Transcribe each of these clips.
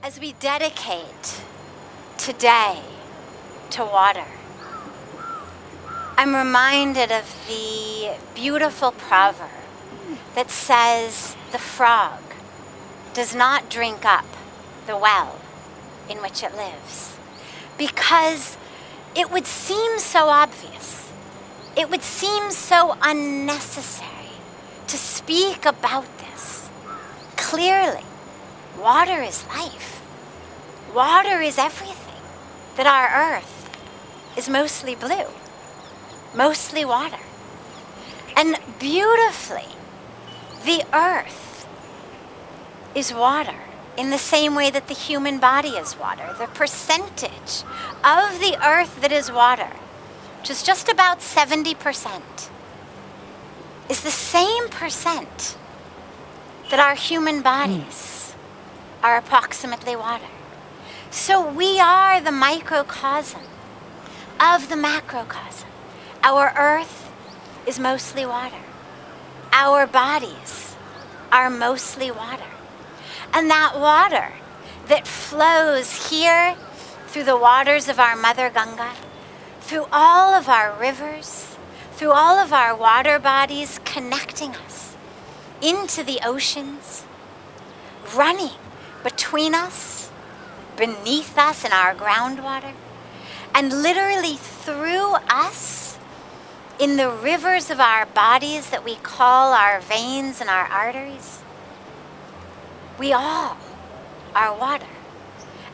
As we dedicate today to water, I'm reminded of the beautiful proverb that says the frog does not drink up the well in which it lives, because it would seem so obvious, it would seem so unnecessary to speak about this. Clearly, water is life. Water is everything. That our earth is mostly blue, mostly water. And beautifully, the earth is water in the same way that the human body is water. The percentage of the earth that is water, which is just about 70%, is the same percent that our human bodies are approximately water. So we are the microcosm of the macrocosm. Our earth is mostly water. Our bodies are mostly water. And that water that flows here through the waters of our Mother Ganga, through all of our rivers, through all of our water bodies, connecting us into the oceans, running between us, beneath us in our groundwater, and literally through us in the rivers of our bodies that we call our veins and our arteries. We all are water.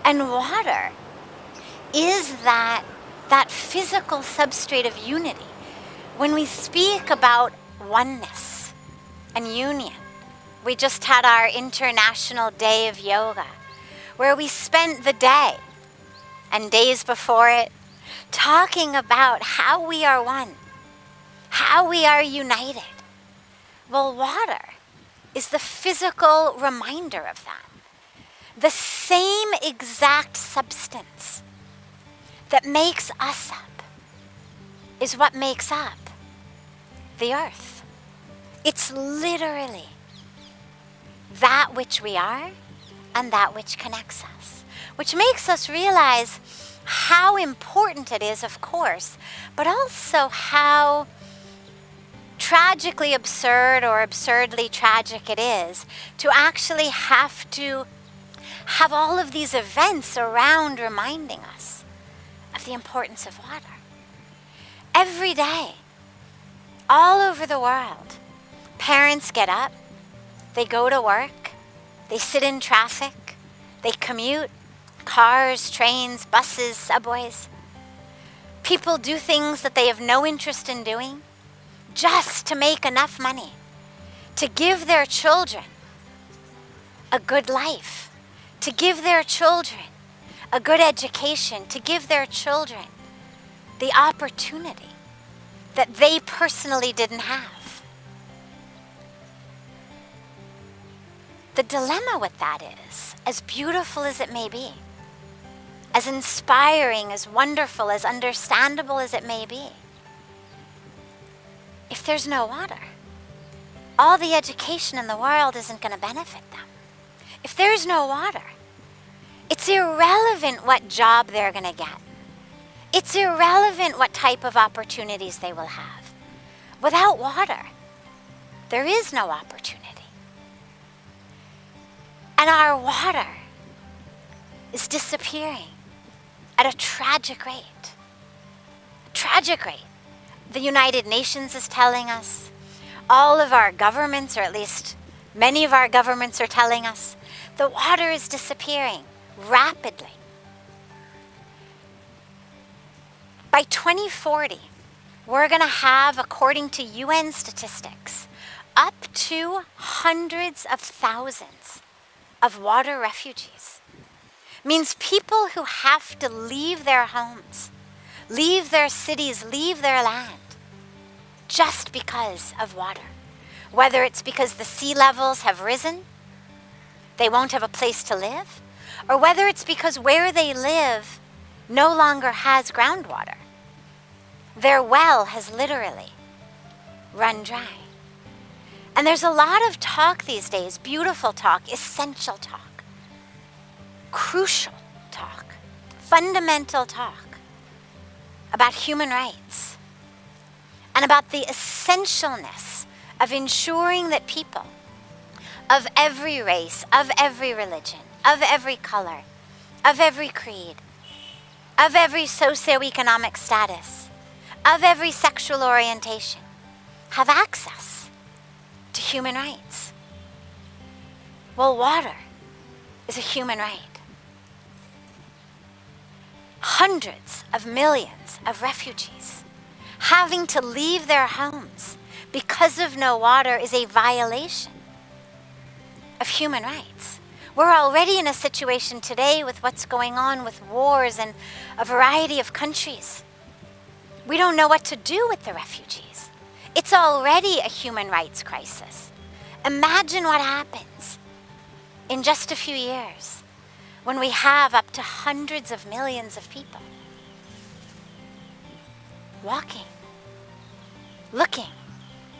And water is that physical substrate of unity. When we speak about oneness and union, we just had our International Day of Yoga, where we spent the day and days before it talking about how we are one, how we are united. Well, water is the physical reminder of that. The same exact substance that makes us up is what makes up the earth. It's literally that which we are and that which connects us, which makes us realize how important it is, of course, but also how tragically absurd or absurdly tragic it is to actually have to have all of these events around reminding us of the importance of water. Every day, all over the world, parents get up, they go to work, they sit in traffic, they commute, cars, trains, buses, subways. People do things that they have no interest in doing just to make enough money to give their children a good life, to give their children a good education, to give their children the opportunity that they personally didn't have. The dilemma with that is, as beautiful as it may be, as inspiring, as wonderful, as understandable as it may be, if there's no water, all the education in the world isn't going to benefit them. If there's no water, it's irrelevant what job they're going to get. It's irrelevant what type of opportunities they will have. Without water, there is no opportunity. And our water is disappearing at a tragic rate. Tragic rate. The United Nations is telling us, all of our governments, or at least many of our governments, are telling us the water is disappearing rapidly. By 2040, we're going to have, according to UN statistics, up to hundreds of thousands of water refugees. Means people who have to leave their homes, leave their cities, leave their land, just because of water. Whether it's because the sea levels have risen, they won't have a place to live, or whether it's because where they live no longer has groundwater. Their well has literally run dry. And there's a lot of talk these days, beautiful talk, essential talk, crucial talk, fundamental talk about human rights and about the essentialness of ensuring that people of every race, of every religion, of every color, of every creed, of every socioeconomic status, of every sexual orientation, have access to human rights. Well, water is a human right. Hundreds of millions of refugees having to leave their homes because of no water is a violation of human rights. We're already in a situation today with what's going on with wars in a variety of countries. We don't know what to do with the refugees. It's already a human rights crisis. Imagine what happens in just a few years when we have up to hundreds of millions of people walking, looking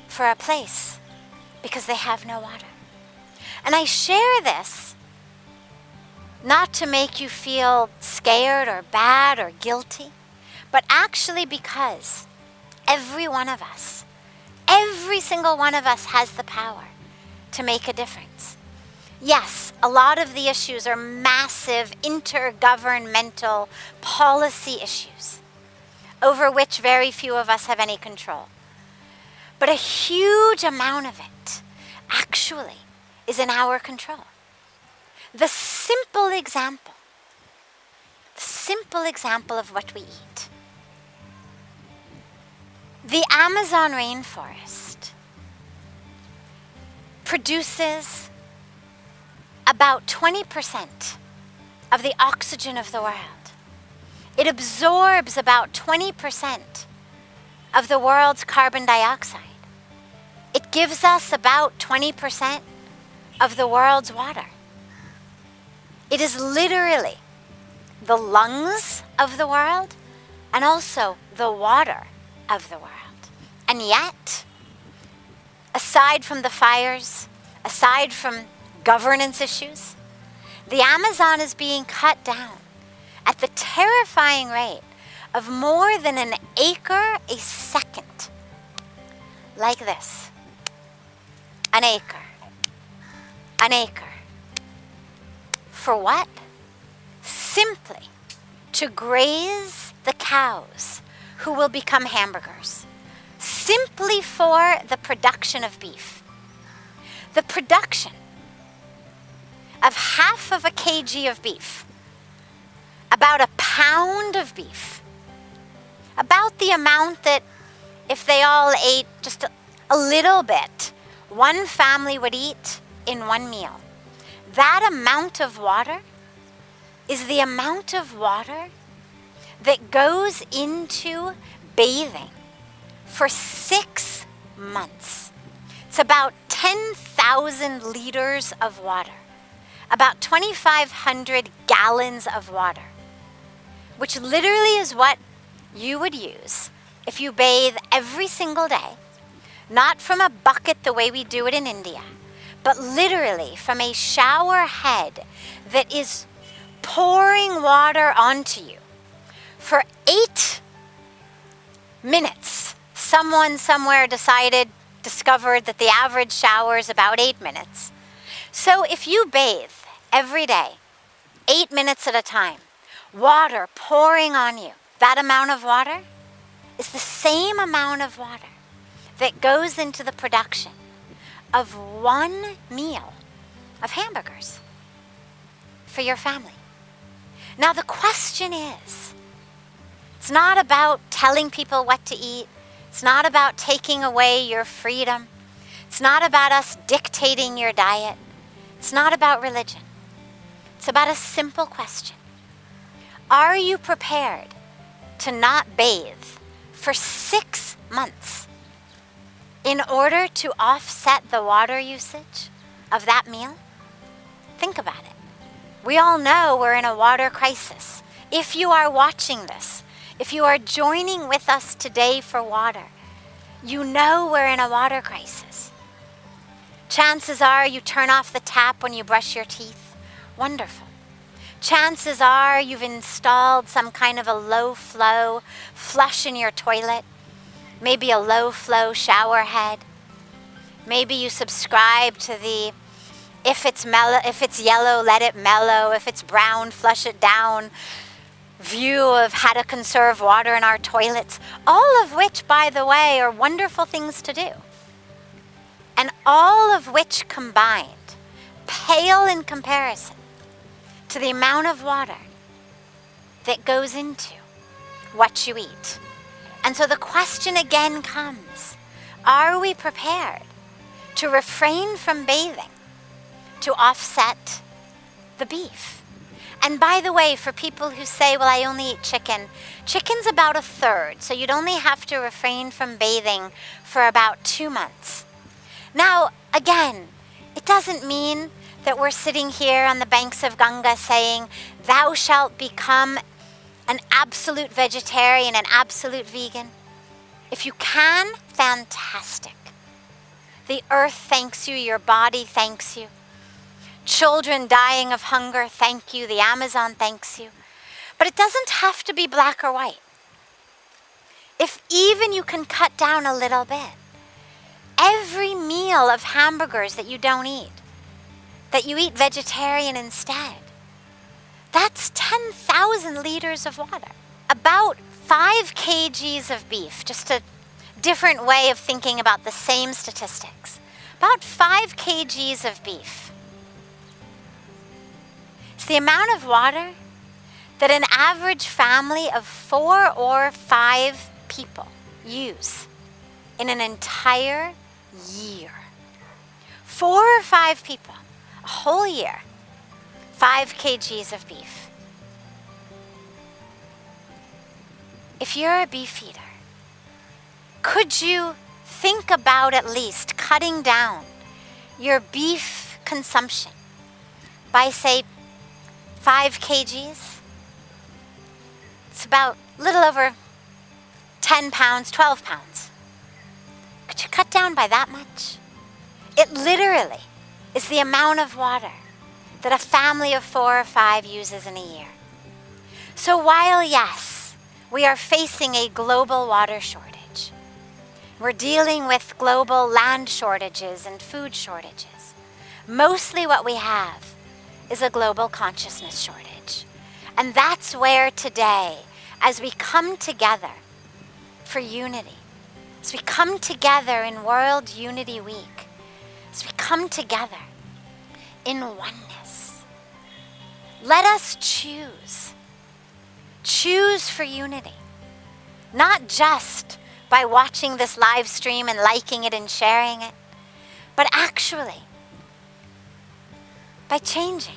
for a place because they have no water. And I share this not to make you feel scared or bad or guilty, but actually because every one of us, every single one of us has the power to make a difference. Yes, a lot of the issues are massive intergovernmental policy issues over which very few of us have any control. But a huge amount of it actually is in our control. The simple example of what we eat. The Amazon rainforest produces about 20% of the oxygen of the world. It absorbs about 20% of the world's carbon dioxide. It gives us about 20% of the world's water. It is literally the lungs of the world and also the water of the world. And yet, aside from the fires, aside from governance issues, the Amazon is being cut down at the terrifying rate of more than an acre a second. Like this. An acre. An acre. For what? Simply to graze the cows who will become hamburgers. Simply for the production of beef. The production of half of a kg of beef, about a pound of beef, about the amount that if they all ate just a little bit, one family would eat in one meal. That amount of water is the amount of water that goes into bathing for 6 months. It's about 10,000 liters of water, about 2,500 gallons of water, which literally is what you would use if you bathe every single day, not from a bucket the way we do it in India, but literally from a shower head that is pouring water onto you for 8 minutes. Someone somewhere discovered that the average shower is about 8 minutes. So if you bathe every day, 8 minutes at a time, water pouring on you, that amount of water is the same amount of water that goes into the production of one meal of hamburgers for your family. Now the question is, it's not about telling people what to eat. It's not about taking away your freedom. It's not about us dictating your diet. It's not about religion. It's about a simple question. Are you prepared to not bathe for 6 months in order to offset the water usage of that meal? Think about it. We all know we're in a water crisis. If you are watching this, if you are joining with us today for water, you know we're in a water crisis. Chances are you turn off the tap when you brush your teeth. Wonderful. Chances are you've installed some kind of a low flow flush in your toilet, maybe a low flow shower head. Maybe you subscribe to the if it's yellow, let it mellow, if it's brown, flush it down view of how to conserve water in our toilets, all of which, by the way, are wonderful things to do. And all of which combined pale in comparison to the amount of water that goes into what you eat. And so the question again comes, are we prepared to refrain from bathing to offset the beef? And by the way, for people who say, well, I only eat chicken, chicken's about a third, so you'd only have to refrain from bathing for about 2 months. Now, again, it doesn't mean that we're sitting here on the banks of Ganga saying, thou shalt become an absolute vegetarian, an absolute vegan. If you can, fantastic. The earth thanks you, your body thanks you. Children dying of hunger, thank you. The Amazon thanks you. But it doesn't have to be black or white. If even you can cut down a little bit, every meal of hamburgers that you don't eat, that you eat vegetarian instead, that's 10,000 liters of water. About 5 kgs of beef, just a different way of thinking about the same statistics. About 5 kgs of beef. It's the amount of water that an average family of 4 or 5 people use in an entire year. 4 or 5 people, a whole year, 5 kgs of beef. If you're a beef eater, could you think about at least cutting down your beef consumption by, say, 5 kgs? It's about a little over 10 pounds, 12 pounds. Could you cut down by that much? It literally is the amount of water that a family of 4 or 5 uses in a year. So while, yes, we are facing a global water shortage, we're dealing with global land shortages and food shortages, mostly what we have is a global consciousness shortage. And that's where today, as we come together for unity, as we come together in World Unity Week, as we come together in oneness, let us choose. Choose for unity. Not just by watching this live stream and liking it and sharing it, but actually by changing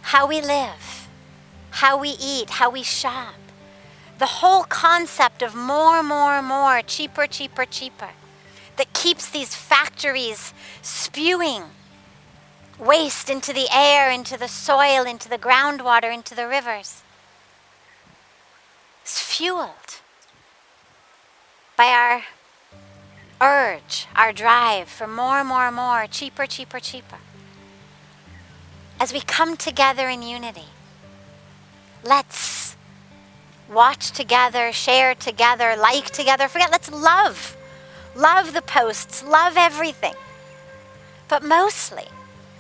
how we live, how we eat, how we shop. The whole concept of more, cheaper, cheaper, cheaper, that keeps these factories spewing waste into the air, into the soil, into the groundwater, into the rivers. It's fueled by our urge, our drive for more, cheaper, cheaper, cheaper. As we come together in unity, let's watch together, share together, like together. Let's love. Love the posts, love everything. But mostly,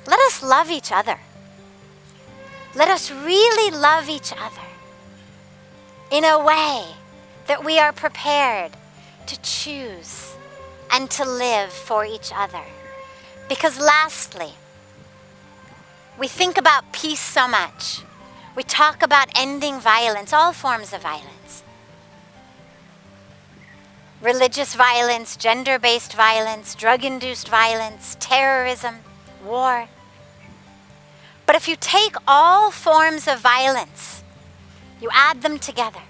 let us love each other. Let us really love each other in a way that we are prepared to choose and to live for each other. Because lastly, we think about peace so much. We talk about ending violence, all forms of violence. Religious violence, gender-based violence, drug-induced violence, terrorism, war. But if you take all forms of violence, you add them together,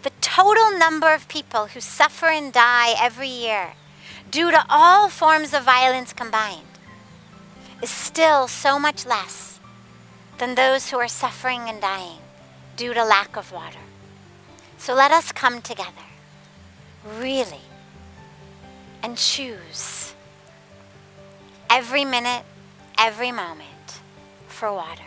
the total number of people who suffer and die every year due to all forms of violence combined is still so much less than those who are suffering and dying due to lack of water. So let us come together, really, and choose every minute, every moment for water.